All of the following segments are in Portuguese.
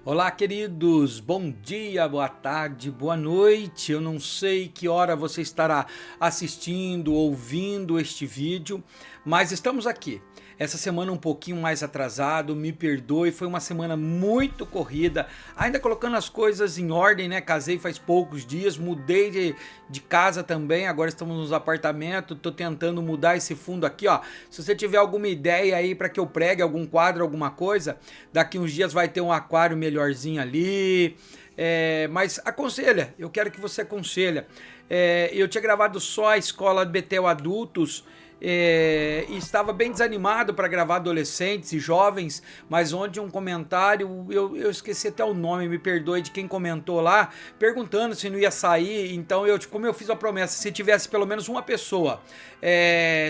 Olá, queridos, bom dia, boa tarde, boa noite. Eu não sei que hora você estará assistindo, ouvindo este vídeo, mas estamos aqui. Essa semana um pouquinho mais atrasado, me perdoe, foi uma semana muito corrida, ainda colocando as coisas em ordem, né? Casei faz poucos dias, mudei de casa também, agora estamos nos apartamentos, tô tentando mudar esse fundo aqui, ó. Se você tiver alguma ideia aí para que eu pregue algum quadro, alguma coisa, daqui uns dias vai ter um aquário melhorzinho ali, mas aconselha, eu quero que você aconselha. Eu tinha gravado só a escola Betel Adultos, e estava bem desanimado para gravar adolescentes e jovens, mas ontem um comentário, eu esqueci até o nome, me perdoe, de quem comentou lá, perguntando se não ia sair. Então como eu fiz a promessa, se tivesse pelo menos uma pessoa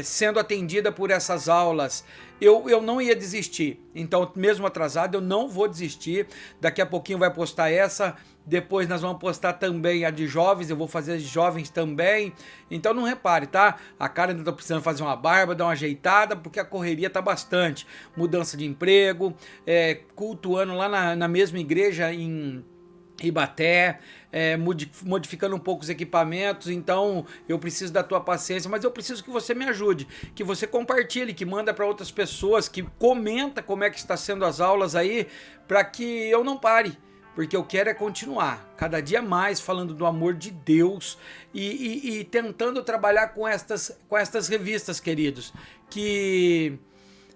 sendo atendida por essas aulas, eu não ia desistir. Então, mesmo atrasado, eu não vou desistir. Daqui a pouquinho vai postar essa. Depois nós vamos postar também a de jovens. Eu vou fazer as de jovens também. Então não repare, tá? A cara ainda tá precisando fazer uma barba, dar uma ajeitada, porque a correria tá bastante. Mudança de emprego, cultuando lá na mesma igreja em Ibaté, modificando um pouco os equipamentos. Então eu preciso da tua paciência, mas eu preciso que você me ajude, que você compartilhe, que manda para outras pessoas, que comenta como é que está sendo as aulas aí, para que eu não pare, porque eu quero continuar cada dia mais falando do amor de Deus e tentando trabalhar com estas revistas, queridos, que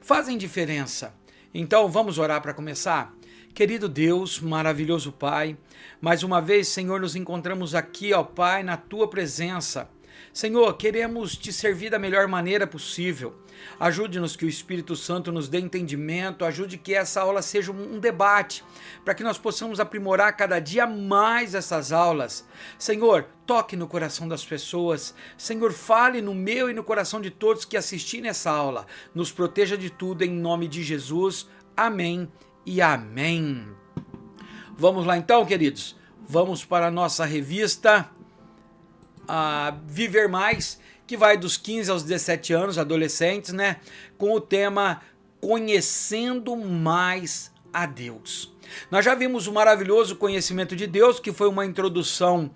fazem diferença. Então vamos orar para começar? Querido Deus, maravilhoso Pai, mais uma vez, Senhor, nos encontramos aqui, ó Pai, na Tua presença. Senhor, queremos Te servir da melhor maneira possível. Ajude-nos que o Espírito Santo nos dê entendimento, ajude que essa aula seja um debate, para que nós possamos aprimorar cada dia mais essas aulas. Senhor, toque no coração das pessoas. Senhor, fale no meu e no coração de todos que assistirem essa aula. Nos proteja de tudo, em nome de Jesus. Amém e amém. Vamos lá então, queridos. Vamos para a nossa revista Viver Mais, que vai dos 15 aos 17 anos, adolescentes, né? Com o tema Conhecendo Mais a Deus. Nós já vimos o maravilhoso conhecimento de Deus, que foi uma introdução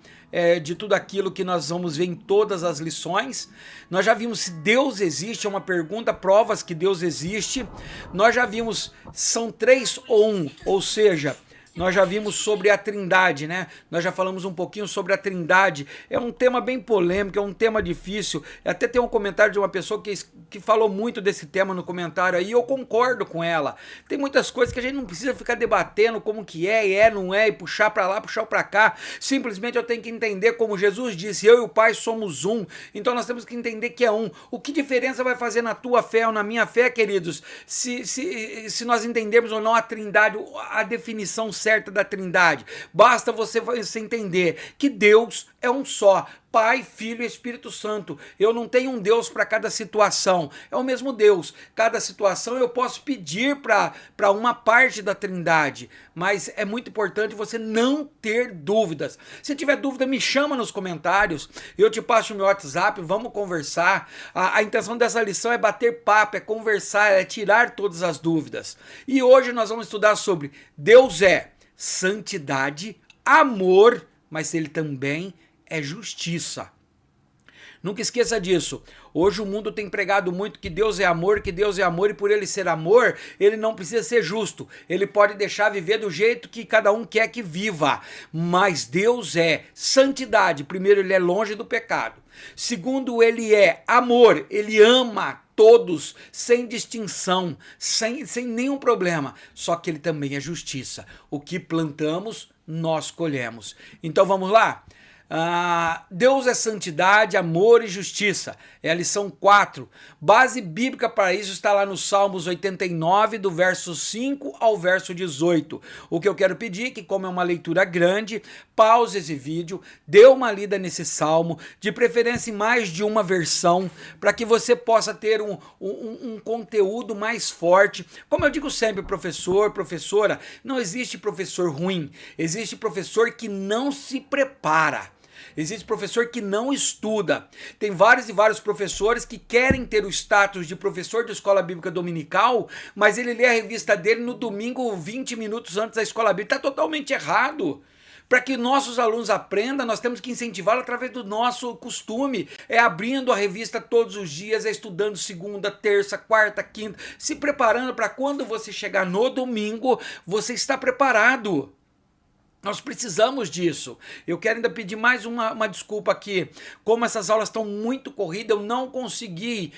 de tudo aquilo que nós vamos ver em todas as lições. Nós já vimos se Deus existe, é uma pergunta, provas que Deus existe. Nós já vimos, são três ou um, ou seja, nós já vimos sobre a Trindade, né? Nós já falamos um pouquinho sobre a Trindade. É um tema bem polêmico, é um tema difícil. Até tem um comentário de uma pessoa que falou muito desse tema no comentário aí, e eu concordo com ela. Tem muitas coisas que a gente não precisa ficar debatendo como que não é, e puxar para lá, puxar para cá. Simplesmente eu tenho que entender, como Jesus disse, eu e o Pai somos um. Então nós temos que entender que é um. O que diferença vai fazer na tua fé ou na minha fé, queridos, se nós entendermos ou não a Trindade, a definição certa da Trindade? Basta você entender que Deus é um só, Pai, Filho e Espírito Santo. Eu não tenho um Deus para cada situação, é o mesmo Deus. Cada situação eu posso pedir para uma parte da Trindade, mas é muito importante você não ter dúvidas. Se tiver dúvida, me chama nos comentários, eu te passo o meu WhatsApp, vamos conversar. A intenção dessa lição é bater papo, é conversar, é tirar todas as dúvidas. E hoje nós vamos estudar sobre Deus é santidade, amor, mas ele também é justiça. Nunca esqueça disso. Hoje o mundo tem pregado muito que Deus é amor, e por ele ser amor, ele não precisa ser justo. Ele pode deixar viver do jeito que cada um quer que viva. Mas Deus é santidade. Primeiro, ele é longe do pecado. Segundo, ele é amor. Ele ama todos, sem distinção, sem nenhum problema. Só que ele também é justiça. O que plantamos, nós colhemos. Então vamos lá? Deus é santidade, amor e justiça. É a lição 4. Base bíblica para isso está lá no Salmos 89, do verso 5 ao verso 18. O que eu quero pedir é que, como é uma leitura grande, pause esse vídeo, dê uma lida nesse salmo, de preferência em mais de uma versão, para que você possa ter um conteúdo mais forte. Como eu digo sempre, professor, professora, não existe professor ruim, existe professor que não se prepara. Existe professor que não estuda. Tem vários e vários professores que querem ter o status de professor de escola bíblica dominical, mas ele lê a revista dele no domingo 20 minutos antes da escola bíblica. Está totalmente errado. Para que nossos alunos aprendam, nós temos que incentivá-lo através do nosso costume. É abrindo a revista todos os dias, é estudando segunda, terça, quarta, quinta, se preparando para quando você chegar no domingo, você está preparado. Nós precisamos disso. Eu quero ainda pedir mais uma desculpa aqui. Como essas aulas estão muito corridas, eu não consegui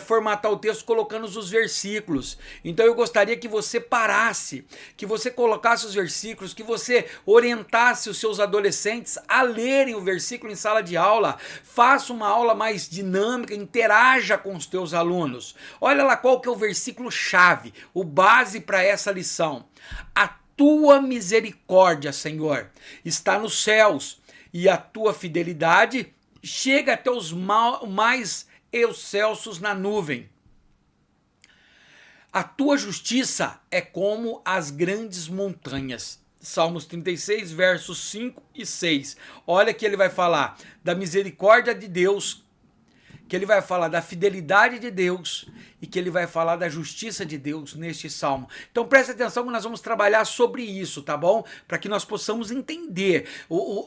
formatar o texto colocando os versículos. Então eu gostaria que você parasse, que você colocasse os versículos, que você orientasse os seus adolescentes a lerem o versículo em sala de aula. Faça uma aula mais dinâmica, interaja com os teus alunos. Olha lá qual que é o versículo chave, o base para essa lição. A tua misericórdia, Senhor, está nos céus, e a tua fidelidade chega até os mais excelsos na nuvem. A tua justiça é como as grandes montanhas. Salmos 36, versos 5 e 6. Olha que ele vai falar da misericórdia de Deus, que ele vai falar da fidelidade de Deus e que ele vai falar da justiça de Deus neste salmo. Então preste atenção que nós vamos trabalhar sobre isso, tá bom? Para que nós possamos entender.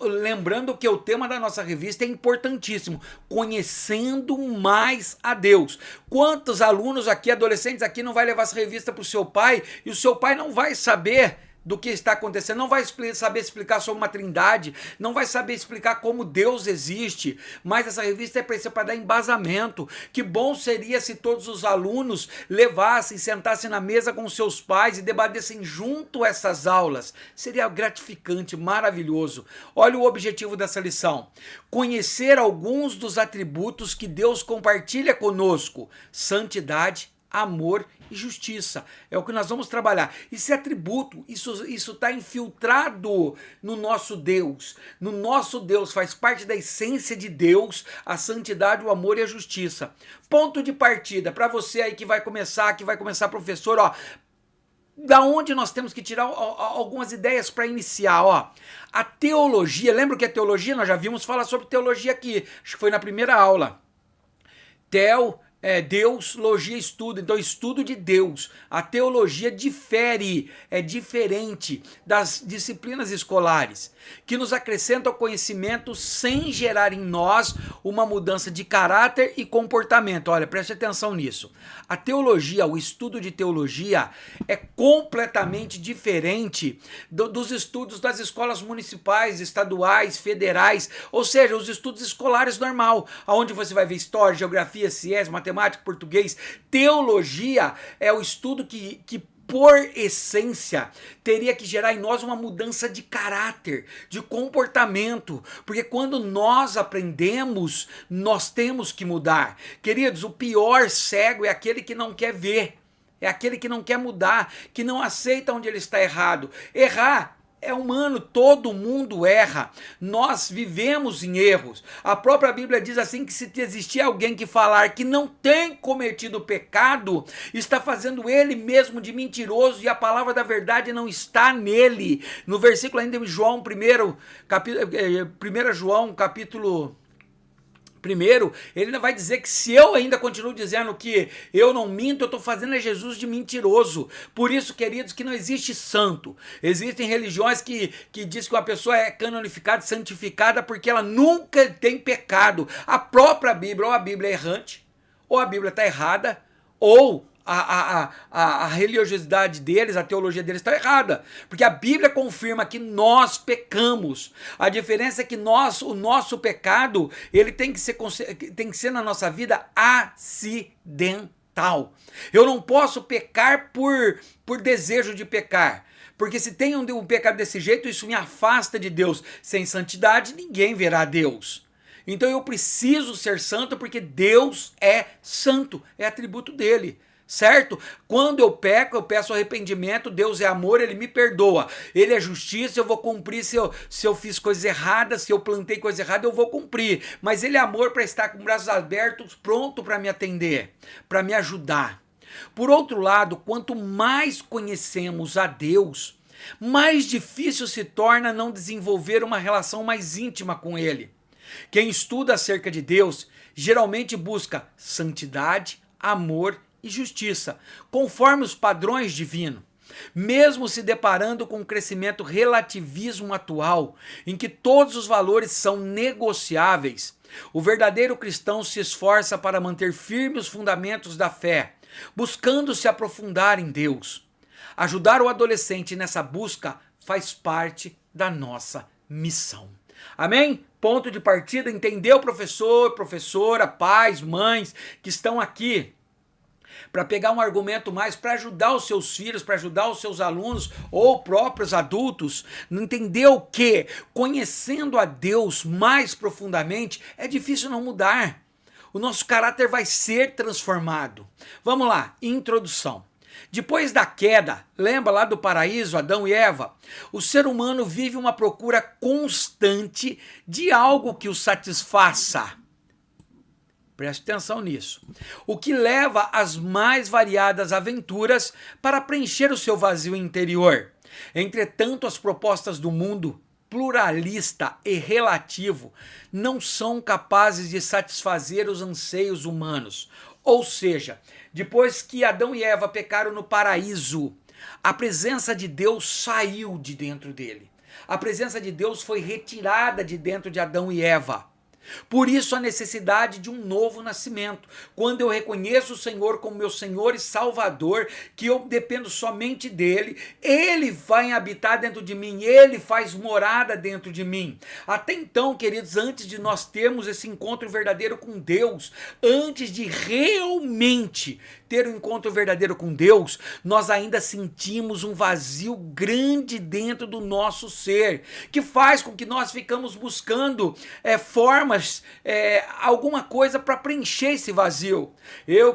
Lembrando que o tema da nossa revista é importantíssimo, conhecendo mais a Deus. Quantos alunos aqui, adolescentes aqui, não vai levar essa revista para o seu pai e o seu pai não vai saber do que está acontecendo, não vai saber explicar sobre uma trindade, não vai saber explicar como Deus existe, mas essa revista é para dar embasamento. Que bom seria se todos os alunos levassem, sentassem na mesa com seus pais e debatessem junto essas aulas. Seria gratificante, maravilhoso. Olha o objetivo dessa lição: conhecer alguns dos atributos que Deus compartilha conosco: santidade, amor e justiça. É o que nós vamos trabalhar. Esse atributo, isso está infiltrado no nosso Deus. No nosso Deus, faz parte da essência de Deus, a santidade, o amor e a justiça. Ponto de partida, para você aí que vai começar professor, ó. Da onde nós temos que tirar algumas ideias para iniciar, ó. A teologia, lembra que a teologia, nós já vimos falar sobre teologia aqui, acho que foi na primeira aula. Deus, logia, estudo. Então, estudo de Deus. A teologia difere, é diferente das disciplinas escolares, que nos acrescentam conhecimento sem gerar em nós uma mudança de caráter e comportamento. Olha, preste atenção nisso. A teologia, o estudo de teologia é completamente diferente dos estudos das escolas municipais, estaduais, federais, ou seja, os estudos escolares normal, onde você vai ver história, geografia, ciência, matemática, português. Teologia é o estudo que por essência, teria que gerar em nós uma mudança de caráter, de comportamento, porque quando nós aprendemos, nós temos que mudar. Queridos, o pior cego é aquele que não quer ver, é aquele que não quer mudar, que não aceita onde ele está errado. Errar é humano, todo mundo erra, nós vivemos em erros. A própria Bíblia diz assim que se existir alguém que falar que não tem cometido pecado, está fazendo ele mesmo de mentiroso e a palavra da verdade não está nele. No versículo ainda de João 1 João capítulo 1, ele ainda vai dizer que se eu ainda continuo dizendo que eu não minto, eu estou fazendo Jesus de mentiroso. Por isso, queridos, que não existe santo. Existem religiões que diz que uma pessoa é canonificada, santificada, porque ela nunca tem pecado. A própria Bíblia, ou a Bíblia é errante, ou a Bíblia está errada, ou a religiosidade deles, a teologia deles está errada, porque a Bíblia confirma que nós pecamos. A diferença é que o nosso pecado, ele tem que ser na nossa vida acidental. Eu não posso pecar por desejo de pecar, porque se tem um pecado desse jeito, isso me afasta de Deus. Sem santidade, ninguém verá Deus. Então eu preciso ser santo porque Deus é santo, é atributo dele. Certo? Quando eu peco, eu peço arrependimento, Deus é amor, ele me perdoa. Ele é justiça, eu vou cumprir. Se eu fiz coisas erradas, se eu plantei coisa errada, eu vou cumprir. Mas ele é amor para estar com braços abertos, pronto para me atender, para me ajudar. Por outro lado, quanto mais conhecemos a Deus, mais difícil se torna não desenvolver uma relação mais íntima com ele. Quem estuda acerca de Deus geralmente busca santidade, amor e justiça, conforme os padrões divinos. Mesmo se deparando com o crescimento relativismo atual, em que todos os valores são negociáveis, o verdadeiro cristão se esforça para manter firmes os fundamentos da fé, buscando se aprofundar em Deus. Ajudar o adolescente nessa busca faz parte da nossa missão. Amém? Ponto de partida, entendeu, professor, professora, pais, mães que estão aqui para pegar um argumento mais para ajudar os seus filhos, para ajudar os seus alunos ou próprios adultos, entendeu que conhecendo a Deus mais profundamente é difícil não mudar. O nosso caráter vai ser transformado. Vamos lá, introdução. Depois da queda, lembra lá do paraíso, Adão e Eva? O ser humano vive uma procura constante de algo que o satisfaça. Preste atenção nisso. O que leva às mais variadas aventuras para preencher o seu vazio interior. Entretanto, as propostas do mundo pluralista e relativo não são capazes de satisfazer os anseios humanos. Ou seja, depois que Adão e Eva pecaram no paraíso, a presença de Deus saiu de dentro dele. A presença de Deus foi retirada de dentro de Adão e Eva. Por isso a necessidade de um novo nascimento. Quando eu reconheço o Senhor como meu Senhor e Salvador, que eu dependo somente dele, ele vai habitar dentro de mim, ele faz morada dentro de mim. Até então, queridos, antes de nós termos esse encontro verdadeiro com Deus, antes de realmente ter um encontro verdadeiro com Deus, nós ainda sentimos um vazio grande dentro do nosso ser, que faz com que nós ficamos buscando formas, alguma coisa para preencher esse vazio.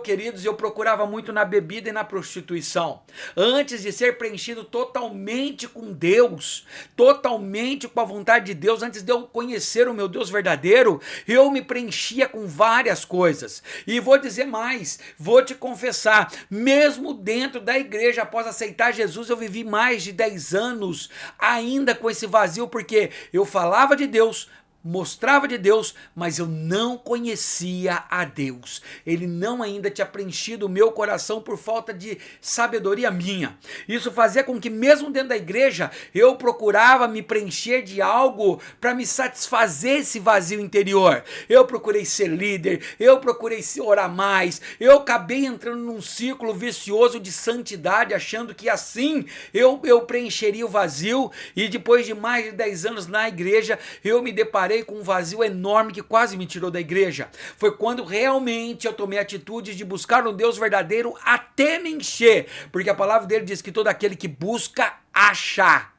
Queridos, eu procurava muito na bebida e na prostituição. Antes de ser preenchido totalmente com Deus, totalmente com a vontade de Deus, antes de eu conhecer o meu Deus verdadeiro, eu me preenchia com várias coisas. E vou dizer mais, vou te confessar, mesmo dentro da igreja, após aceitar Jesus, eu vivi mais de 10 anos ainda com esse vazio, porque eu falava de Deus, mostrava de Deus, mas eu não conhecia a Deus. Ele não ainda tinha preenchido o meu coração por falta de sabedoria minha. Isso fazia com que mesmo dentro da igreja eu procurava me preencher de algo para me satisfazer esse vazio interior. Eu procurei ser líder, eu procurei orar mais, eu acabei entrando num círculo vicioso de santidade, achando que assim eu preencheria o vazio, e depois de mais de 10 anos na igreja, eu me deparei com um vazio enorme que quase me tirou da igreja. Foi quando realmente eu tomei a atitude de buscar um Deus verdadeiro até me encher, porque a palavra dele diz que todo aquele que busca, acha.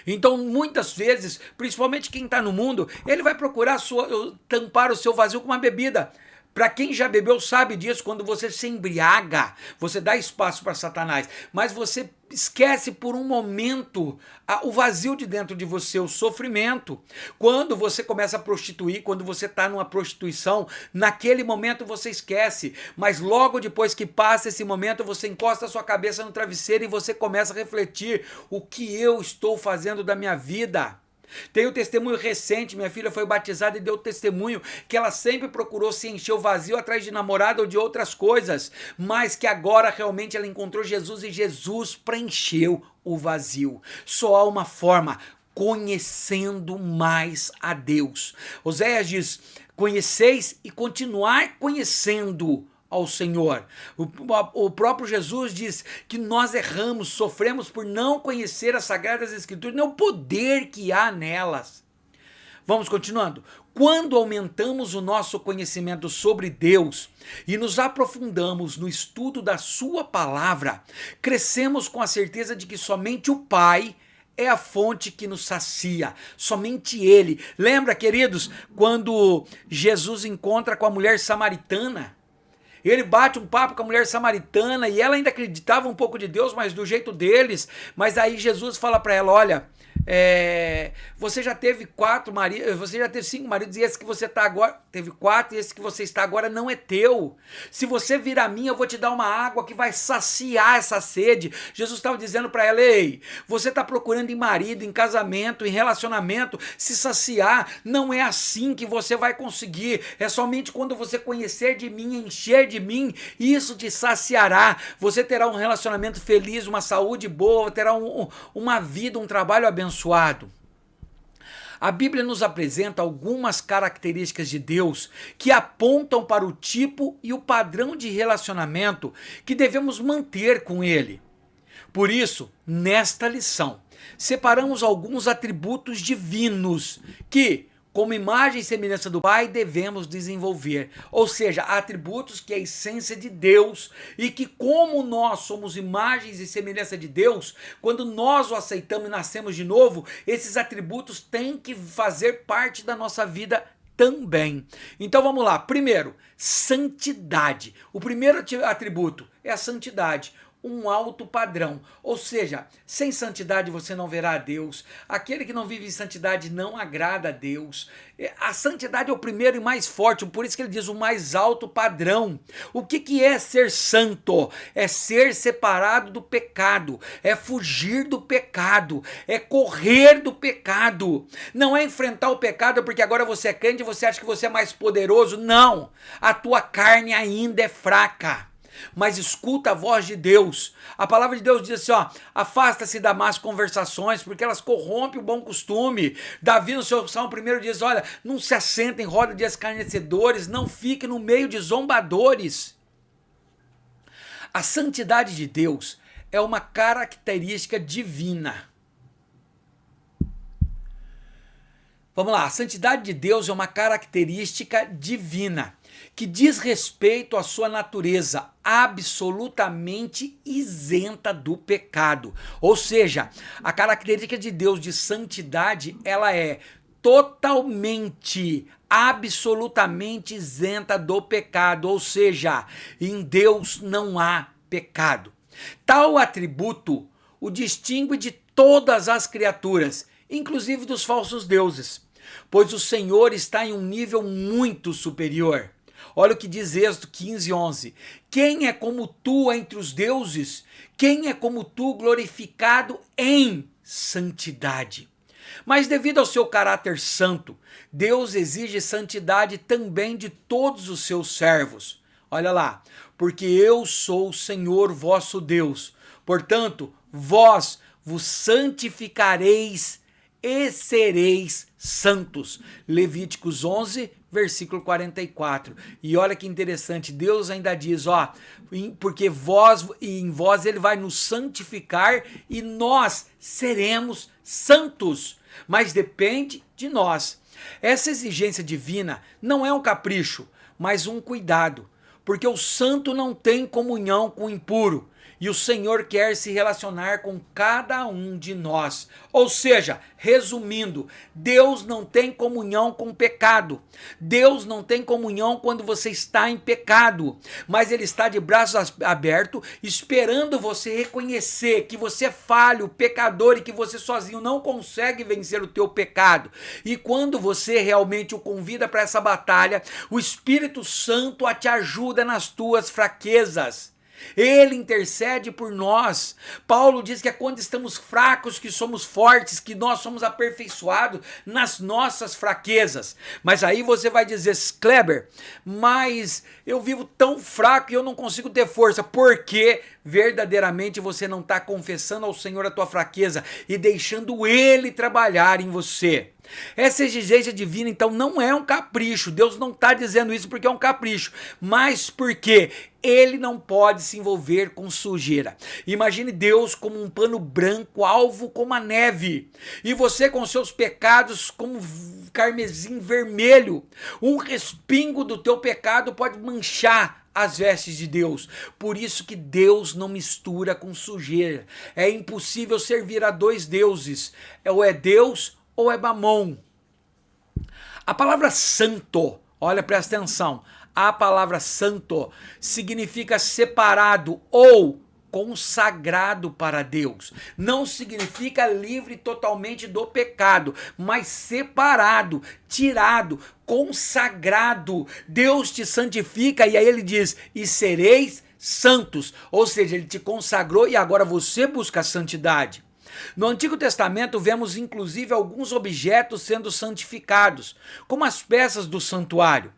Então, muitas vezes, principalmente quem está no mundo, ele vai procurar tampar o seu vazio com uma bebida. Para quem já bebeu sabe disso, quando você se embriaga, você dá espaço para Satanás, mas você esquece por um momento o vazio de dentro de você, o sofrimento. Quando você começa a prostituir, quando você está numa prostituição, naquele momento você esquece, mas logo depois que passa esse momento, você encosta a sua cabeça no travesseiro e você começa a refletir: o que eu estou fazendo da minha vida? Tenho testemunho recente, minha filha foi batizada e deu testemunho que ela sempre procurou se encher o vazio atrás de namorado ou de outras coisas, mas que agora realmente ela encontrou Jesus e Jesus preencheu o vazio. Só há uma forma: conhecendo mais a Deus. Oséias diz: conheceis e continuar conhecendo ao Senhor. O próprio Jesus diz que nós erramos, sofremos por não conhecer as Sagradas Escrituras, nem o poder que há nelas. Vamos continuando. Quando aumentamos o nosso conhecimento sobre Deus e nos aprofundamos no estudo da sua palavra, crescemos com a certeza de que somente o Pai é a fonte que nos sacia, somente Ele. Lembra, queridos, quando Jesus encontra com a mulher samaritana? Ele bate um papo com a mulher samaritana e ela ainda acreditava um pouco de Deus, mas do jeito deles. Mas aí Jesus fala para ela: olha, Você já teve 4 maridos, você já teve 5 maridos e esse que você está agora, teve 4 e esse que você está agora não é teu. Se você vir a mim, eu vou te dar uma água que vai saciar essa sede. Jesus estava dizendo para ela, ei, você está procurando em marido, em casamento, em relacionamento, se saciar, não é assim que você vai conseguir, é somente quando você conhecer de mim, encher de mim, isso te saciará, você terá um relacionamento feliz, uma saúde boa, terá uma vida, um trabalho abençoado. A Bíblia nos apresenta algumas características de Deus que apontam para o tipo e o padrão de relacionamento que devemos manter com Ele. Por isso, nesta lição, separamos alguns atributos divinos que, como imagem e semelhança do Pai, devemos desenvolver. Ou seja, atributos que é a essência de Deus e que, como nós somos imagens e semelhança de Deus, quando nós o aceitamos e nascemos de novo, esses atributos têm que fazer parte da nossa vida também. Então vamos lá. Primeiro, santidade. O primeiro atributo é a santidade. Um alto padrão, ou seja, sem santidade você não verá a Deus, aquele que não vive em santidade não agrada a Deus. A santidade é o primeiro e mais forte, por isso que ele diz o mais alto padrão. O que é ser santo? É ser separado do pecado, é fugir do pecado, é correr do pecado, não é enfrentar o pecado porque agora você é crente e você acha que você é mais poderoso, não, a tua carne ainda é fraca. Mas escuta a voz de Deus. A palavra de Deus diz assim, ó, afasta-se das más conversações, porque elas corrompem o bom costume. Davi no seu Salmo 1 diz, olha, não se assenta em roda de escarnecedores, não fique no meio de zombadores. A santidade de Deus é uma característica divina. Vamos lá, a santidade de Deus é uma característica divina que diz respeito à sua natureza absolutamente isenta do pecado. Ou seja, a característica de Deus de santidade, ela é totalmente, absolutamente isenta do pecado. Ou seja, em Deus não há pecado. Tal atributo o distingue de todas as criaturas, inclusive dos falsos deuses, pois o Senhor está em um nível muito superior. Olha o que diz Êxodo 15:11. Quem é como tu entre os deuses? Quem é como tu glorificado em santidade? Mas devido ao seu caráter santo, Deus exige santidade também de todos os seus servos. Olha lá, porque eu sou o Senhor vosso Deus. Portanto, vós vos santificareis e sereis santos. Levíticos 11, versículo 44. E olha que interessante, Deus ainda diz, ó, porque em vós ele vai nos santificar e nós seremos santos. Mas depende de nós. Essa exigência divina não é um capricho, mas um cuidado, porque o santo não tem comunhão com o impuro. E o Senhor quer se relacionar com cada um de nós. Ou seja, resumindo, Deus não tem comunhão com o pecado. Deus não tem comunhão quando você está em pecado. Mas Ele está de braços abertos, esperando você reconhecer que você é falho, pecador e que você sozinho não consegue vencer o teu pecado. E quando você realmente o convida para essa batalha, o Espírito Santo te ajuda nas tuas fraquezas. Ele intercede por nós. Paulo diz que é quando estamos fracos que somos fortes, que nós somos aperfeiçoados nas nossas fraquezas. Mas aí você vai dizer, Kleber, mas eu vivo tão fraco e eu não consigo ter força. Porque verdadeiramente você não está confessando ao Senhor a tua fraqueza e deixando Ele trabalhar em você. Essa exigência divina, então, não é um capricho. Deus não está dizendo isso porque é um capricho, mas porque Ele não pode se envolver com sujeira. Imagine Deus como um pano branco, alvo como a neve, e você com seus pecados como carmesim vermelho. Um respingo do teu pecado pode manchar as vestes de Deus. Por isso que Deus não mistura com sujeira. É impossível servir a dois deuses. Ou é Deus ou é Mamon. A palavra santo, olha, presta atenção, a palavra santo significa separado ou consagrado para Deus. Não significa livre totalmente do pecado, mas separado, tirado, consagrado. Deus te santifica e aí ele diz: e sereis santos. Ou seja, ele te consagrou e agora você busca a santidade. No Antigo Testamento vemos inclusive alguns objetos sendo santificados, como as peças do santuário.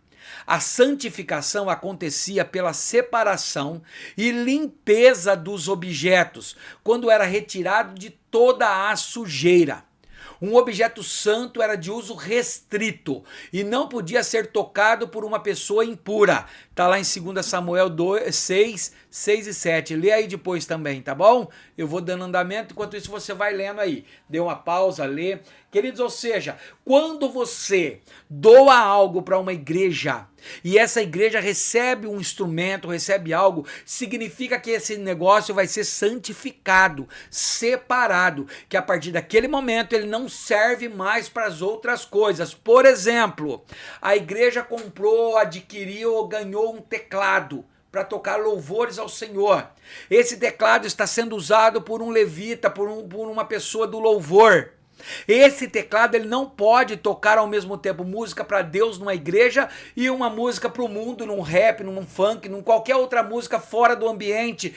A santificação acontecia pela separação e limpeza dos objetos, quando era retirado de toda a sujeira. Um objeto santo era de uso restrito e não podia ser tocado por uma pessoa impura. Está lá em 2 Samuel 6 e 7. Lê aí depois também, tá bom? Eu vou dando andamento, enquanto isso você vai lendo aí. Dê uma pausa, lê. Queridos, ou seja, quando você doa algo para uma igreja e essa igreja recebe um instrumento, recebe algo, significa que esse negócio vai ser santificado, separado, que a partir daquele momento ele não serve mais para as outras coisas. Por exemplo, a igreja comprou, adquiriu ou ganhou um teclado para tocar louvores ao Senhor. Esse teclado está sendo usado por um levita, por uma pessoa do louvor. Esse teclado ele não pode tocar ao mesmo tempo música para Deus numa igreja e uma música para o mundo, num rap, num funk, num qualquer outra música fora do ambiente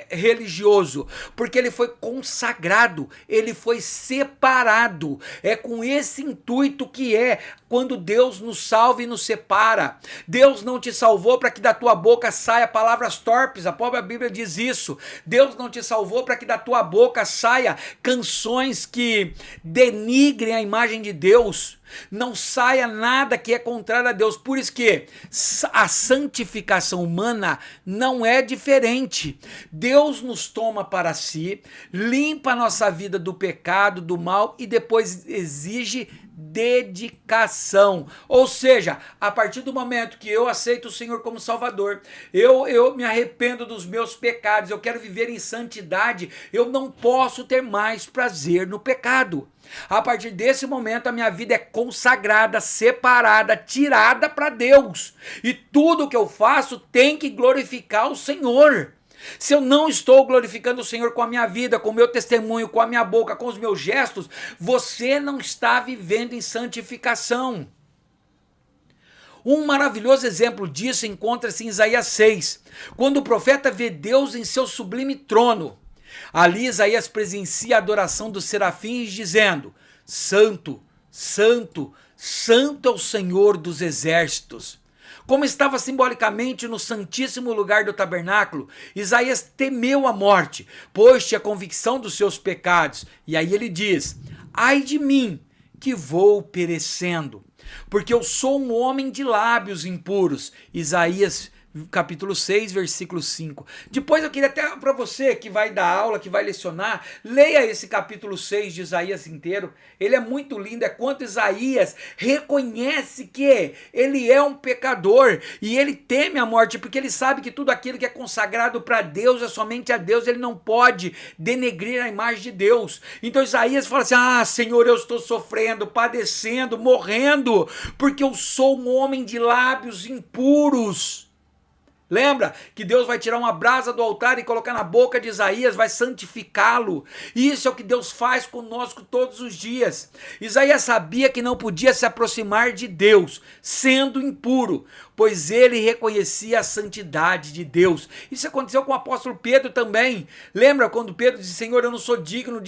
religioso, porque ele foi consagrado, ele foi separado. É com esse intuito que quando Deus nos salva e nos separa. Deus não te salvou para que da tua boca saia palavras torpes, a própria Bíblia diz isso. Deus não te salvou para que da tua boca saia canções que denigrem a imagem de Deus. Não saia nada que é contrário a Deus. Por isso que a santificação humana não é diferente. Deus nos toma para si, limpa a nossa vida do pecado, do mal e depois exige dedicação. Ou seja, a partir do momento que eu aceito o Senhor como Salvador, eu me arrependo dos meus pecados, eu quero viver em santidade, eu não posso ter mais prazer no pecado. A partir desse momento a minha vida é consagrada, separada, tirada para Deus. E tudo que eu faço tem que glorificar o Senhor. Se eu não estou glorificando o Senhor com a minha vida, com o meu testemunho, com a minha boca, com os meus gestos, você não está vivendo em santificação. Um maravilhoso exemplo disso encontra-se em Isaías 6, quando o profeta vê Deus em seu sublime trono. Ali Isaías presencia a adoração dos serafins dizendo: Santo, Santo, Santo é o Senhor dos exércitos. Como estava simbolicamente no santíssimo lugar do tabernáculo, Isaías temeu a morte, pois tinha convicção dos seus pecados. E aí ele diz: ai de mim, que vou perecendo, porque eu sou um homem de lábios impuros. Isaías capítulo 6, versículo 5. Depois eu queria até para você que vai dar aula, que vai lecionar, leia esse capítulo 6 de Isaías inteiro. Ele é muito lindo, é quanto Isaías reconhece que ele é um pecador e ele teme a morte, porque ele sabe que tudo aquilo que é consagrado para Deus é somente a Deus, ele não pode denegrir a imagem de Deus. Então Isaías fala assim: ah, Senhor, eu estou sofrendo, padecendo, morrendo, porque eu sou um homem de lábios impuros. Lembra que Deus vai tirar uma brasa do altar e colocar na boca de Isaías, vai santificá-lo. Isso é o que Deus faz conosco todos os dias. Isaías sabia que não podia se aproximar de Deus, sendo impuro, pois ele reconhecia a santidade de Deus. Isso aconteceu com o apóstolo Pedro também. Lembra quando Pedro disse: Senhor, eu não sou digno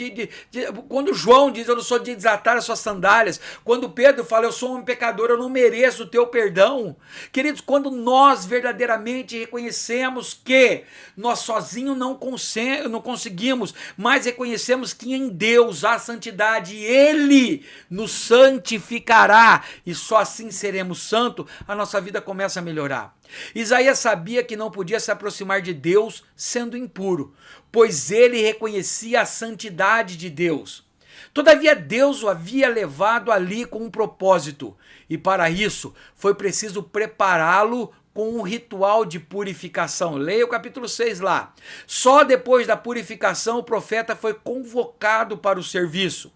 quando João diz: eu não sou de desatar as suas sandálias. Quando Pedro fala: eu sou um pecador, eu não mereço o teu perdão. Queridos, quando nós verdadeiramente reconhecemos que nós sozinhos não conseguimos, mas reconhecemos que em Deus há santidade e Ele nos santificará e só assim seremos santos, a nossa vida começa a melhorar. Isaías sabia que não podia se aproximar de Deus sendo impuro, pois ele reconhecia a santidade de Deus. Todavia Deus o havia levado ali com um propósito, e para isso foi preciso prepará-lo com um ritual de purificação. Leia o capítulo 6 lá. Só depois da purificação o profeta foi convocado para o serviço.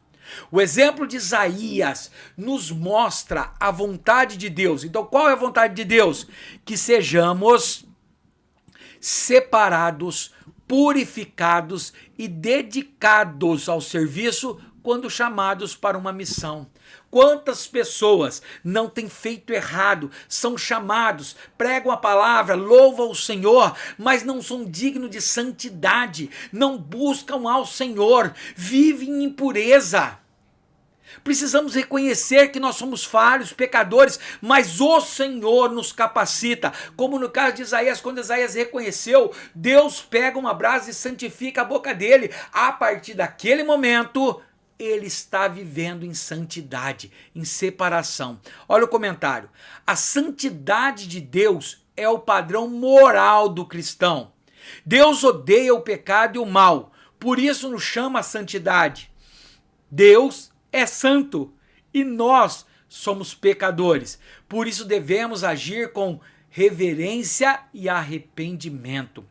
O exemplo de Isaías nos mostra a vontade de Deus. Então, qual é a vontade de Deus? Que sejamos separados, purificados e dedicados ao serviço quando chamados para uma missão. Quantas pessoas não têm feito errado, são chamados, pregam a palavra, louvam o Senhor, mas não são dignos de santidade, não buscam ao Senhor, vivem em impureza. Precisamos reconhecer que nós somos falhos, pecadores, mas o Senhor nos capacita. Como no caso de Isaías, quando Isaías reconheceu, Deus pega uma brasa e santifica a boca dele. A partir daquele momento, ele está vivendo em santidade, em separação. Olha o comentário. A santidade de Deus é o padrão moral do cristão. Deus odeia o pecado e o mal, por isso nos chama a santidade. Deus é santo e nós somos pecadores. Por isso devemos agir com reverência e arrependimento.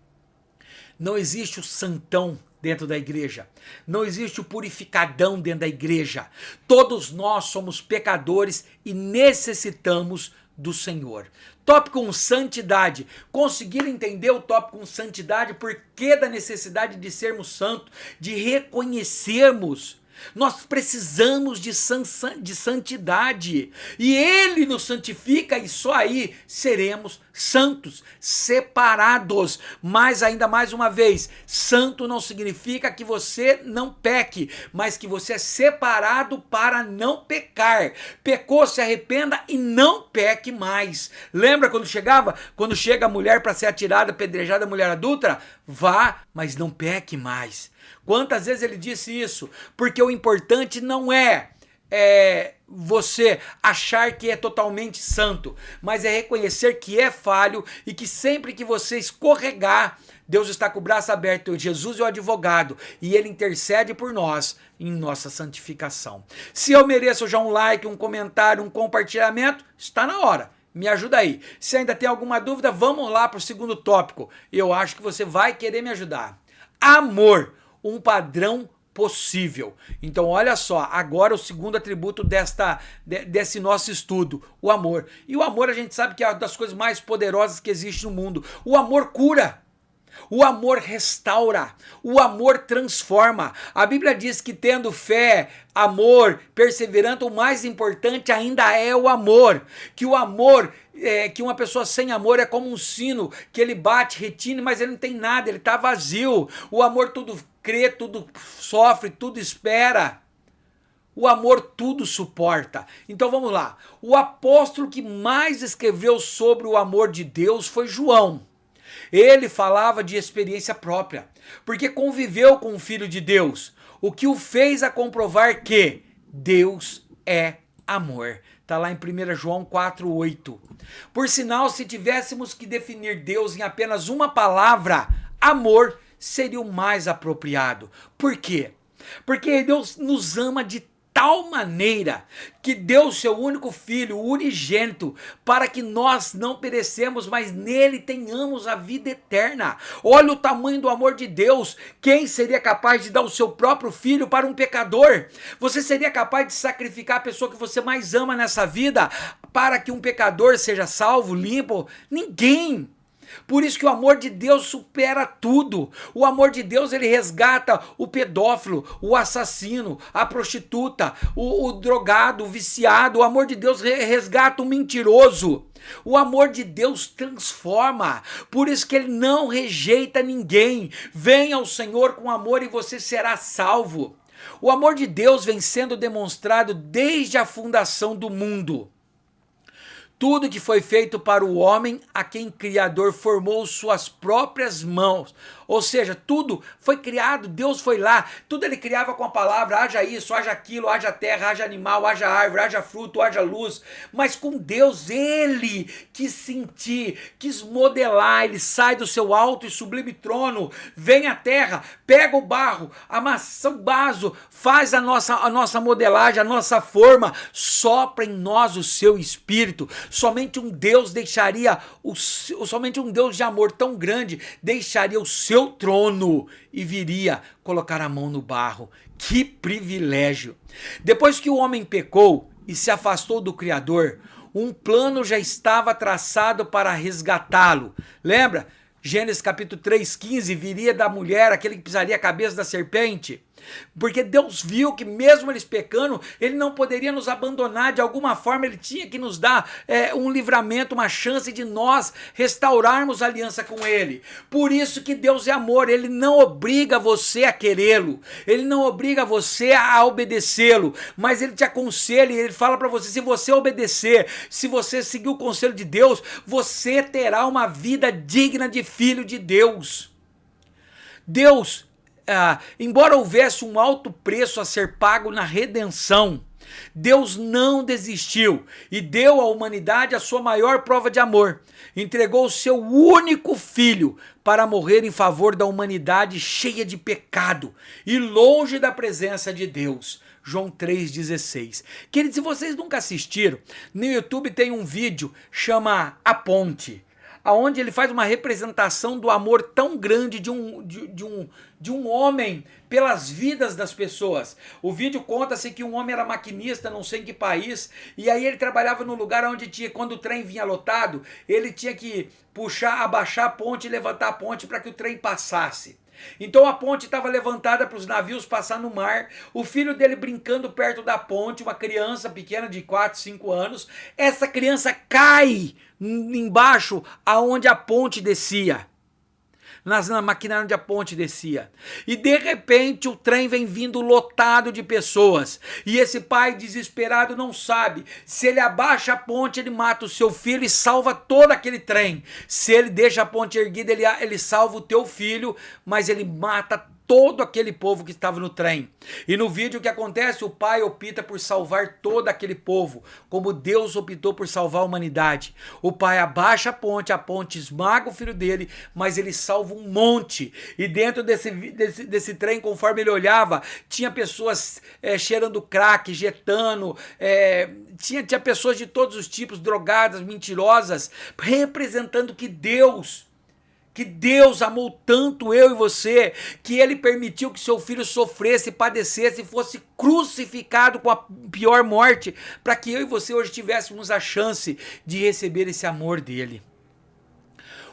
Não existe o santão dentro da igreja. Não existe o purificadão dentro da igreja. Todos nós somos pecadores e necessitamos do Senhor. Tópico 1, santidade. Conseguir entender o tópico 1, santidade, por que da necessidade de sermos santos, de reconhecermos. Nós precisamos de santidade e Ele nos santifica e só aí seremos santos, separados. Mas ainda mais uma vez, santo não significa que você não peque, mas que você é separado para não pecar. Pecou, se arrependa e não peque mais. Lembra quando chega a mulher para ser atirada, apedrejada, a mulher adulta? Vá, mas não peque mais. Quantas vezes ele disse isso? Porque o importante não é você achar que é totalmente santo, mas é reconhecer que é falho e que sempre que você escorregar, Deus está com o braço aberto. Jesus é o advogado e ele intercede por nós em nossa santificação. Se eu mereço já um like, um comentário, um compartilhamento, está na hora. Me ajuda aí. Se ainda tem alguma dúvida, vamos lá para o segundo tópico. Eu acho que você vai querer me ajudar. Amor. Um padrão possível. Então olha só, agora o segundo atributo desse nosso estudo, o amor. E o amor a gente sabe que é uma das coisas mais poderosas que existe no mundo. O amor cura. O amor restaura, o amor transforma. A Bíblia diz que tendo fé, amor, perseverança, o mais importante ainda é o amor. Que o amor, que uma pessoa sem amor é como um sino, que ele bate, retine, mas ele não tem nada, ele está vazio. O amor tudo crê, tudo sofre, tudo espera. O amor tudo suporta. Então vamos lá. O apóstolo que mais escreveu sobre o amor de Deus foi João. Ele falava de experiência própria, porque conviveu com o Filho de Deus, o que o fez a comprovar que Deus é amor. Está lá em 1 João 4,8. Por sinal, se tivéssemos que definir Deus em apenas uma palavra, amor seria o mais apropriado. Por quê? Porque Deus nos ama de tal maneira que deu seu único filho, o unigênito, para que nós não perecemos, mas nele tenhamos a vida eterna. Olha o tamanho do amor de Deus. Quem seria capaz de dar o seu próprio filho para um pecador? Você seria capaz de sacrificar a pessoa que você mais ama nessa vida para que um pecador seja salvo, limpo? Ninguém. Por isso que o amor de Deus supera tudo. O amor de Deus, ele resgata o pedófilo, o assassino, a prostituta, o drogado, o viciado. O amor de Deus resgata o mentiroso. O amor de Deus transforma. Por isso que ele não rejeita ninguém. Venha ao Senhor com amor e você será salvo. O amor de Deus vem sendo demonstrado desde a fundação do mundo. Tudo que foi feito para o homem, a quem o Criador formou suas próprias mãos. Ou seja, tudo foi criado, Deus foi lá, tudo ele criava com a palavra, haja isso, haja aquilo, haja terra, haja animal, haja árvore, haja fruto, haja luz. Mas com Deus, ele quis sentir, quis modelar, ele sai do seu alto e sublime trono, vem à terra, pega o barro, amassa o vaso, faz a nossa modelagem, a nossa forma, sopra em nós o seu espírito. Somente um Deus somente um Deus de amor tão grande deixaria o seu trono e viria colocar a mão no barro. Que privilégio! Depois que o homem pecou e se afastou do Criador, um plano já estava traçado para resgatá-lo. Lembra? Gênesis capítulo 3,15, viria da mulher aquele que pisaria a cabeça da serpente. Porque Deus viu que mesmo eles pecando, ele não poderia nos abandonar, de alguma forma ele tinha que nos dar um livramento, uma chance de nós restaurarmos a aliança com ele. Por isso que Deus é amor, ele não obriga você a querê-lo, ele não obriga você a obedecê-lo, mas ele te aconselha, ele fala para você, se você obedecer, se você seguir o conselho de Deus, você terá uma vida digna de filho de Deus. Embora houvesse um alto preço a ser pago na redenção, Deus não desistiu e deu à humanidade a sua maior prova de amor. Entregou o seu único filho para morrer em favor da humanidade cheia de pecado e longe da presença de Deus. João 3,16. Queridos, se vocês nunca assistiram, no YouTube tem um vídeo chama A Ponte, onde ele faz uma representação do amor tão grande de um homem pelas vidas das pessoas. O vídeo conta-se que um homem era maquinista, não sei em que país, e aí ele trabalhava num lugar onde tinha, quando o trem vinha lotado, ele tinha que abaixar a ponte e levantar a ponte para que o trem passasse. Então a ponte estava levantada para os navios passar no mar, o filho dele brincando perto da ponte, uma criança pequena de 4, 5 anos, essa criança cai embaixo aonde a ponte descia, na maquinária onde a ponte descia, e de repente o trem vem vindo lotado de pessoas, e esse pai desesperado não sabe, se ele abaixa a ponte ele mata o seu filho e salva todo aquele trem, se ele deixa a ponte erguida ele salva o teu filho, mas ele mata todo aquele povo que estava no trem. E no vídeo o que acontece? O pai opta por salvar todo aquele povo, como Deus optou por salvar a humanidade. O pai abaixa a ponte esmaga o filho dele, mas ele salva um monte. E dentro desse trem, conforme ele olhava, tinha pessoas cheirando crack, jetando, tinha pessoas de todos os tipos, drogadas, mentirosas, representando que Deus amou tanto eu e você, que ele permitiu que seu filho sofresse, padecesse e fosse crucificado com a pior morte, para que eu e você hoje tivéssemos a chance de receber esse amor dele.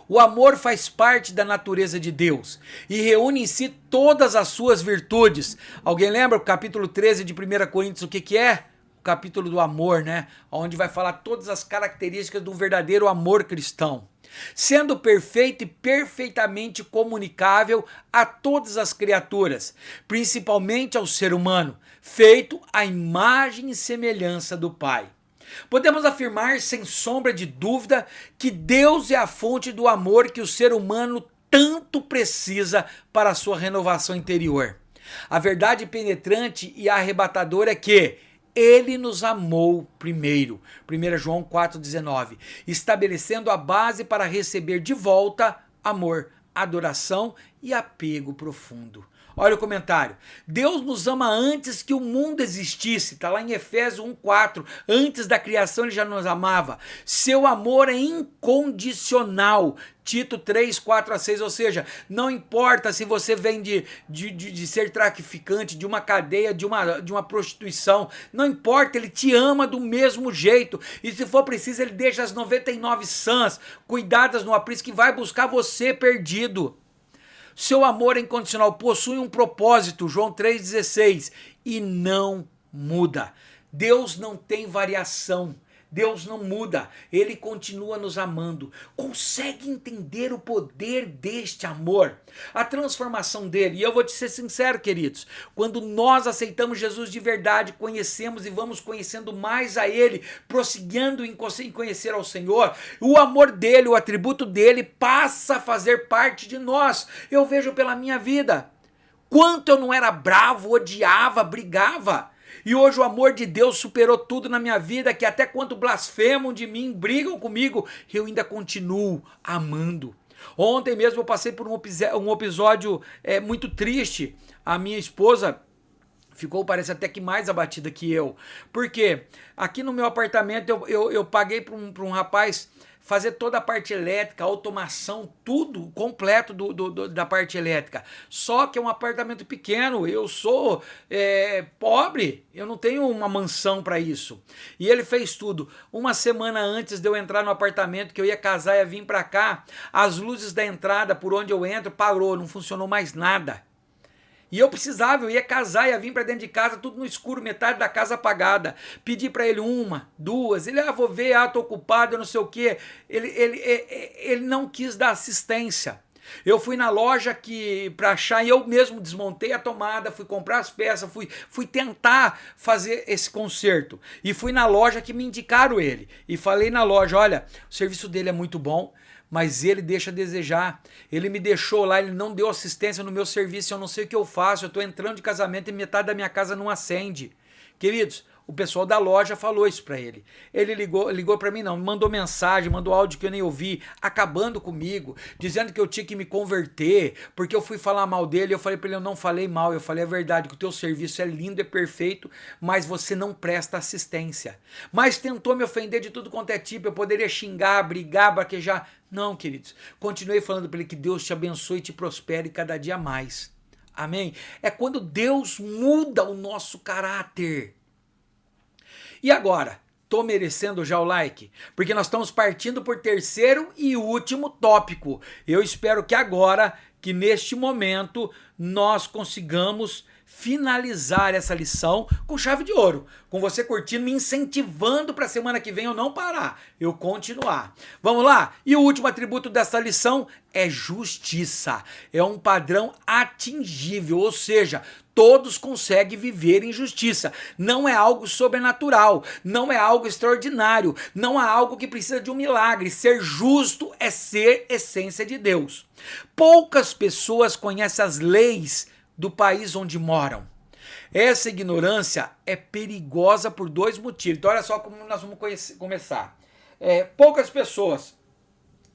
O amor faz parte da natureza de Deus e reúne em si todas as suas virtudes. Alguém lembra o capítulo 13 de 1 Coríntios, o que é? O capítulo do amor, né? Onde vai falar todas as características do verdadeiro amor cristão. Sendo perfeito e perfeitamente comunicável a todas as criaturas, principalmente ao ser humano, feito à imagem e semelhança do Pai. Podemos afirmar sem sombra de dúvida que Deus é a fonte do amor que o ser humano tanto precisa para a sua renovação interior. A verdade penetrante e arrebatadora é que ele nos amou primeiro, 1 João 4,19, estabelecendo a base para receber de volta amor, adoração e apego profundo. Olha o comentário. Deus nos ama antes que o mundo existisse. Está lá em Efésios 1,4. Antes da criação ele já nos amava. Seu amor é incondicional. Tito 3, 4-6. Ou seja, não importa se você vem de ser traficante, de uma cadeia, de uma prostituição. Não importa, ele te ama do mesmo jeito. E se for preciso, ele deixa as 99 sãs cuidadas no aprisco que vai buscar você perdido. Seu amor é incondicional, possui um propósito, João 3,16, e não muda. Deus não tem variação, Deus não muda, ele continua nos amando. Consegue entender o poder deste amor, a transformação dele? E eu vou te ser sincero, queridos, quando nós aceitamos Jesus de verdade, conhecemos e vamos conhecendo mais a ele, prosseguindo em conhecer ao Senhor, o amor dele, o atributo dele passa a fazer parte de nós. Eu vejo pela minha vida, quanto eu não era bravo, odiava, brigava. E hoje o amor de Deus superou tudo na minha vida, que até quando blasfemam de mim, brigam comigo, eu ainda continuo amando. Ontem mesmo eu passei por um episódio muito triste. A minha esposa ficou, parece até que mais abatida que eu. Por quê? Aqui no meu apartamento eu paguei para um rapaz fazer toda a parte elétrica, automação, tudo completo da parte elétrica. Só que é um apartamento pequeno, eu sou pobre, eu não tenho uma mansão para isso. E ele fez tudo. Uma semana antes de eu entrar no apartamento, que eu ia casar e ia vir para cá, as luzes da entrada por onde eu entro parou, não funcionou mais nada. E eu precisava, eu ia casar, ia vir para dentro de casa, tudo no escuro, metade da casa apagada. Pedi para ele uma, duas, ele, vou ver, tô ocupado, eu não sei o quê. Ele não quis dar assistência. Eu fui na loja para achar, e eu mesmo desmontei a tomada, fui comprar as peças, fui tentar fazer esse conserto. E fui na loja que me indicaram ele. E falei na loja, olha, o serviço dele é muito bom, mas ele deixa a desejar. Ele me deixou lá, ele não deu assistência no meu serviço, eu não sei o que eu faço, eu estou entrando de casamento e metade da minha casa não acende. Queridos, o pessoal da loja falou isso para ele. Ele ligou para mim não, mandou mensagem, mandou áudio que eu nem ouvi, acabando comigo, dizendo que eu tinha que me converter, porque eu fui falar mal dele. Eu falei para ele, eu não falei mal, eu falei a verdade, que o teu serviço é lindo, é perfeito, mas você não presta assistência. Mas tentou me ofender de tudo quanto é tipo, eu poderia xingar, brigar, braquejar. Não, queridos, continuei falando para ele que Deus te abençoe e te prospere cada dia mais. Amém? É quando Deus muda o nosso caráter. E agora, tô merecendo já o like? Porque nós estamos partindo por terceiro e último tópico. Eu espero que agora, que neste momento, nós consigamos finalizar essa lição com chave de ouro, com você curtindo, me incentivando para a semana que vem eu não parar, eu continuar. Vamos lá? E o último atributo dessa lição é justiça. É um padrão atingível, ou seja, todos conseguem viver em justiça. Não é algo sobrenatural, não é algo extraordinário, não é algo que precisa de um milagre. Ser justo é ser essência de Deus. Poucas pessoas conhecem as leis do país onde moram. Essa ignorância é perigosa por dois motivos. Então olha só como nós vamos começar. Poucas pessoas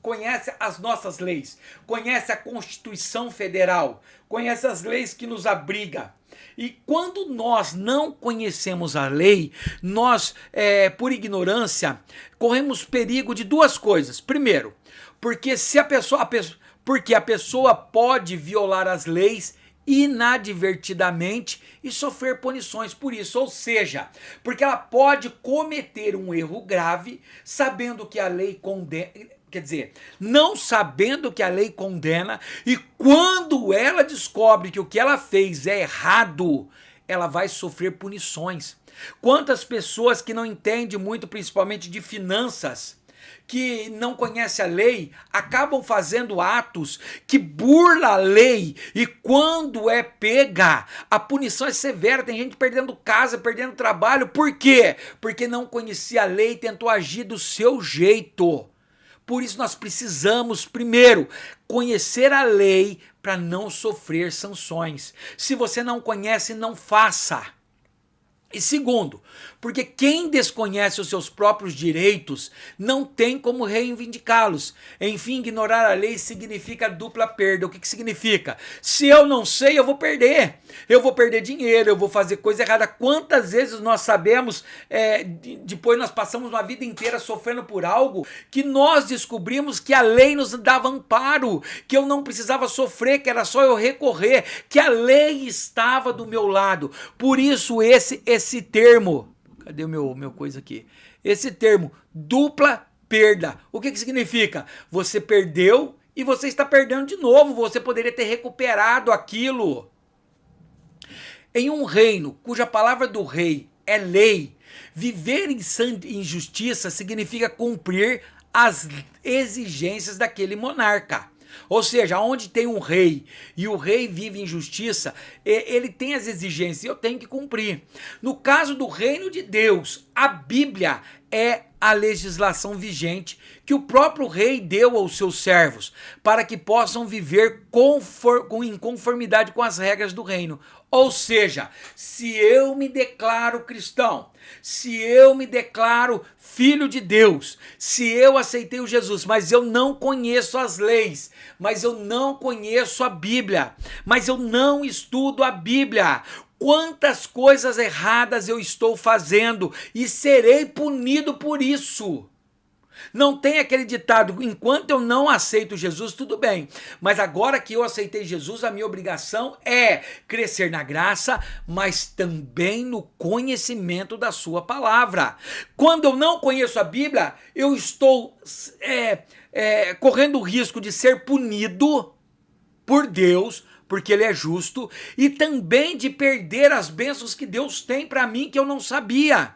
conhecem as nossas leis, conhecem a Constituição Federal, conhecem as leis que nos abrigam. E quando nós não conhecemos a lei, nós, por ignorância, corremos perigo de duas coisas. Primeiro, porque a pessoa pode violar as leis inadvertidamente e sofrer punições por isso, ou seja, porque ela pode cometer um erro grave sabendo que a lei condena, quer dizer, não sabendo que a lei condena, e quando ela descobre que o que ela fez é errado, ela vai sofrer punições. Quantas pessoas que não entendem muito, principalmente de finanças, que não conhece a lei, acabam fazendo atos que burla a lei, e quando é pega, a punição é severa. Tem gente perdendo casa, perdendo trabalho. Por quê? Porque não conhecia a lei e tentou agir do seu jeito. Por isso nós precisamos, primeiro, conhecer a lei para não sofrer sanções. Se você não conhece, não faça. E segundo, porque quem desconhece os seus próprios direitos não tem como reivindicá-los. Enfim, ignorar a lei significa dupla perda. O que significa? Se eu não sei, eu vou perder. Eu vou perder dinheiro, eu vou fazer coisa errada. Quantas vezes nós sabemos, depois nós passamos uma vida inteira sofrendo por algo, que nós descobrimos que a lei nos dava amparo, que eu não precisava sofrer, que era só eu recorrer, que a lei estava do meu lado. Por isso esse termo, cadê o meu coisa aqui? Esse termo, dupla perda. O que significa? Você perdeu e você está perdendo de novo. Você poderia ter recuperado aquilo. Em um reino cuja palavra do rei é lei, viver em justiça significa cumprir as exigências daquele monarca. Ou seja, onde tem um rei e o rei vive em justiça, ele tem as exigências e eu tenho que cumprir. No caso do reino de Deus, a Bíblia é a legislação vigente que o próprio rei deu aos seus servos para que possam viver em conformidade com as regras do reino. Ou seja, se eu me declaro cristão, se eu me declaro filho de Deus, se eu aceitei o Jesus, mas eu não conheço as leis, mas eu não conheço a Bíblia, mas eu não estudo a Bíblia, quantas coisas erradas eu estou fazendo e serei punido por isso. Não tem aquele ditado, enquanto eu não aceito Jesus, tudo bem. Mas agora que eu aceitei Jesus, a minha obrigação é crescer na graça, mas também no conhecimento da sua palavra. Quando eu não conheço a Bíblia, eu estou correndo o risco de ser punido por Deus, porque Ele é justo, e também de perder as bênçãos que Deus tem para mim que eu não sabia.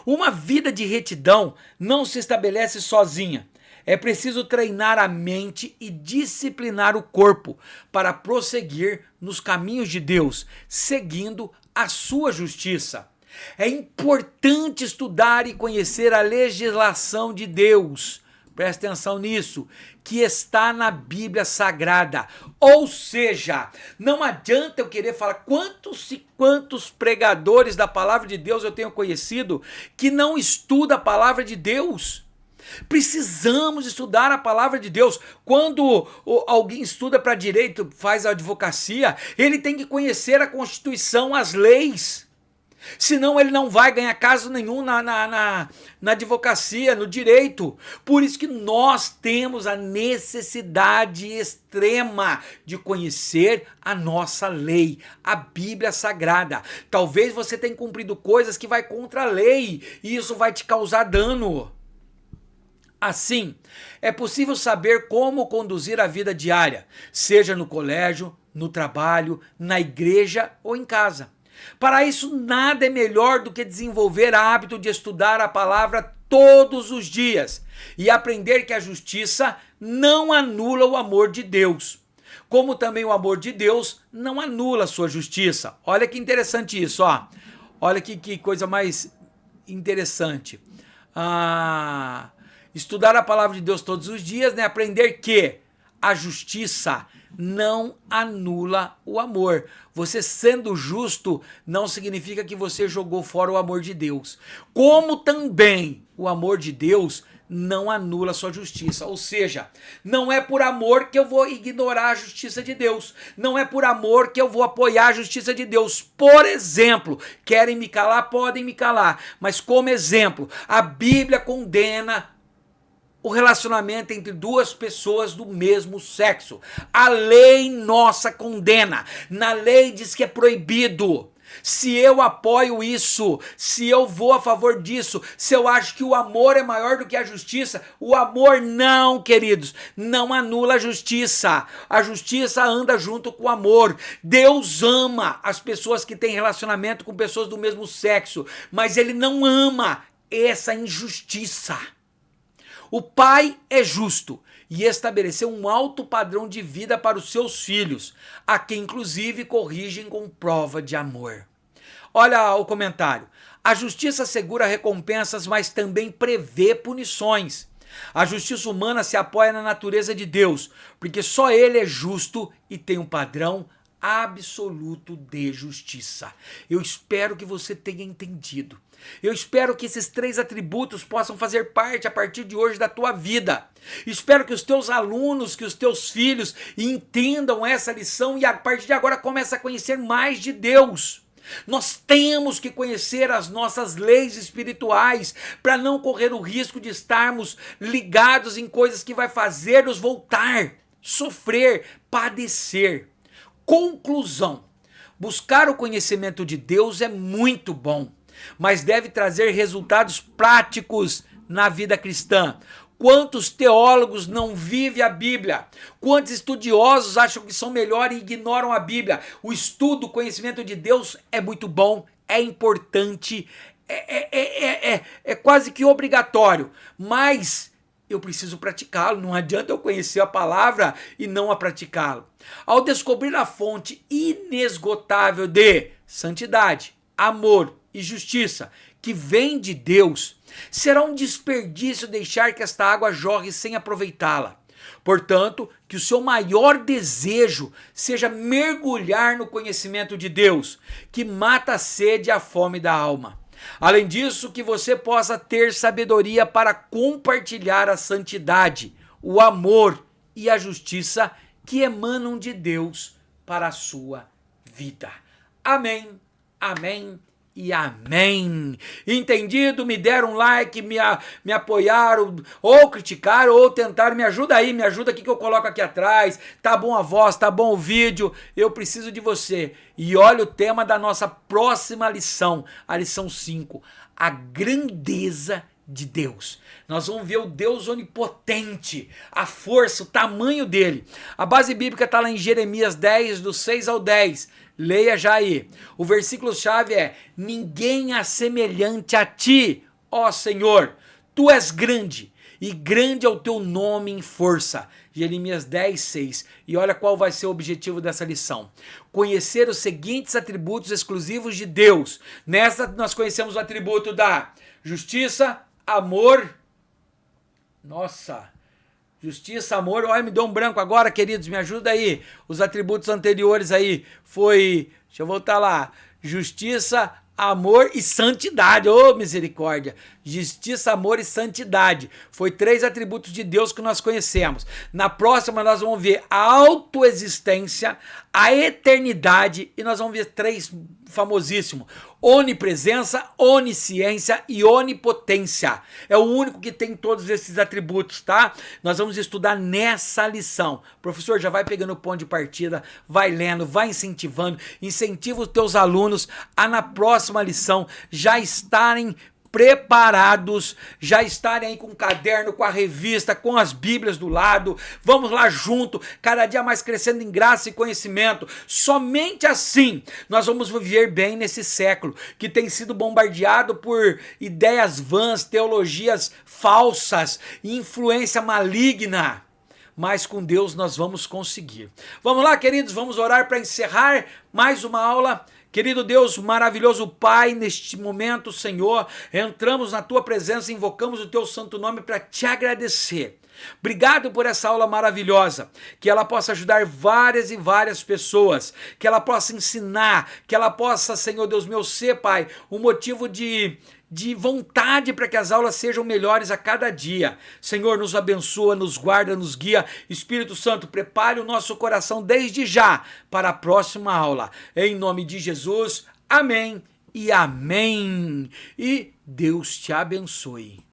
Uma vida de retidão não se estabelece sozinha. É preciso treinar a mente e disciplinar o corpo para prosseguir nos caminhos de Deus, seguindo a sua justiça. É importante estudar e conhecer a legislação de Deus. Presta atenção nisso, que está na Bíblia Sagrada. Ou seja, não adianta eu querer falar quantos e quantos pregadores da palavra de Deus eu tenho conhecido que não estuda a palavra de Deus. Precisamos estudar a palavra de Deus. Quando alguém estuda para direito, faz advocacia, ele tem que conhecer a Constituição, as leis. Senão ele não vai ganhar caso nenhum na advocacia, no direito. Por isso que nós temos a necessidade extrema de conhecer a nossa lei, a Bíblia Sagrada. Talvez você tenha cumprido coisas que vai contra a lei e isso vai te causar dano. Assim, é possível saber como conduzir a vida diária, seja no colégio, no trabalho, na igreja ou em casa. Para isso, nada é melhor do que desenvolver hábito de estudar a palavra todos os dias e aprender que a justiça não anula o amor de Deus, como também o amor de Deus não anula a sua justiça. Olha que interessante isso, ó. Olha que coisa mais interessante. Estudar a palavra de Deus todos os dias, né? Aprender que a justiça não anula o amor. Você sendo justo não significa que você jogou fora o amor de Deus. Como também o amor de Deus não anula a sua justiça. Ou seja, não é por amor que eu vou ignorar a justiça de Deus. Não é por amor que eu vou apoiar a justiça de Deus. Por exemplo, querem me calar? Podem me calar. Mas como exemplo, a Bíblia condena o relacionamento entre duas pessoas do mesmo sexo. A lei nossa condena. Na lei diz que é proibido. Se eu apoio isso, se eu vou a favor disso, se eu acho que o amor é maior do que a justiça, o amor não, queridos, não anula a justiça. A justiça anda junto com o amor. Deus ama as pessoas que têm relacionamento com pessoas do mesmo sexo, mas Ele não ama essa injustiça. O pai é justo e estabeleceu um alto padrão de vida para os seus filhos, a quem inclusive corrigem com prova de amor. Olha o comentário. A justiça assegura recompensas, mas também prevê punições. A justiça humana se apoia na natureza de Deus, porque só Ele é justo e tem um padrão absoluto de justiça. Eu espero que você tenha entendido. Eu espero que esses 3 atributos possam fazer parte a partir de hoje da tua vida. Espero que os teus alunos, que os teus filhos entendam essa lição e a partir de agora comecem a conhecer mais de Deus. Nós temos que conhecer as nossas leis espirituais para não correr o risco de estarmos ligados em coisas que vai fazer-nos voltar, sofrer, padecer. Conclusão: buscar o conhecimento de Deus é muito bom, mas deve trazer resultados práticos na vida cristã. Quantos teólogos não vivem a Bíblia? Quantos estudiosos acham que são melhores e ignoram a Bíblia? O estudo, o conhecimento de Deus é muito bom, é importante, é quase que obrigatório, mas eu preciso praticá-lo. Não adianta eu conhecer a palavra e não a praticá-lo. Ao descobrir a fonte inesgotável de santidade, amor e justiça que vem de Deus, será um desperdício deixar que esta água jorre sem aproveitá-la. Portanto, que o seu maior desejo seja mergulhar no conhecimento de Deus, que mata a sede e a fome da alma. Além disso, que você possa ter sabedoria para compartilhar a santidade, o amor e a justiça que emanam de Deus para a sua vida. Amém, amém e amém. Entendido? Me deram um like, me apoiaram, ou criticaram, ou tentaram. Me ajuda aí, me ajuda aqui que eu coloco aqui atrás. Tá bom a voz, tá bom o vídeo. Eu preciso de você. E olha o tema da nossa próxima lição, a lição 5. A grandeza de Deus. Nós vamos ver o Deus onipotente, a força, o tamanho dele. A base bíblica está lá em Jeremias 10, do 6 ao 10. Leia já aí. O versículo-chave é: ninguém é semelhante a ti, ó Senhor. Tu és grande, e grande é o teu nome em força. Jeremias 10, 6. E olha qual vai ser o objetivo dessa lição. Conhecer os seguintes atributos exclusivos de Deus. Nesta nós conhecemos o atributo da justiça, amor. Nossa. Justiça, amor. Olha, me deu um branco agora, queridos. Me ajuda aí. Os atributos anteriores aí foi... Deixa eu voltar lá. Justiça, amor e santidade. Oh, misericórdia. Justiça, amor e santidade. Foi 3 atributos de Deus que nós conhecemos. Na próxima nós vamos ver a autoexistência, a eternidade e nós vamos ver 3 famosíssimos: onipresença, onisciência e onipotência. É o único que tem todos esses atributos, tá? Nós vamos estudar nessa lição. Professor, já vai pegando o ponto de partida, vai lendo, vai incentivando, incentiva os teus alunos a na próxima lição já estarem preparados, já estarem aí com o caderno, com a revista, com as bíblias do lado. Vamos lá junto, cada dia mais crescendo em graça e conhecimento. Somente assim nós vamos viver bem nesse século que tem sido bombardeado por ideias vãs, teologias falsas, influência maligna. Mas com Deus nós vamos conseguir. Vamos lá, queridos, vamos orar para encerrar mais uma aula. Querido Deus, maravilhoso Pai, neste momento, Senhor, entramos na Tua presença, invocamos o Teu santo nome para Te agradecer. Obrigado por essa aula maravilhosa, que ela possa ajudar várias e várias pessoas, que ela possa ensinar, que ela possa, Senhor Deus meu, ser, Pai, um motivo de vontade para que as aulas sejam melhores a cada dia. Senhor, nos abençoa, nos guarda, nos guia. Espírito Santo, prepare o nosso coração desde já para a próxima aula. Em nome de Jesus, amém e amém. E Deus te abençoe.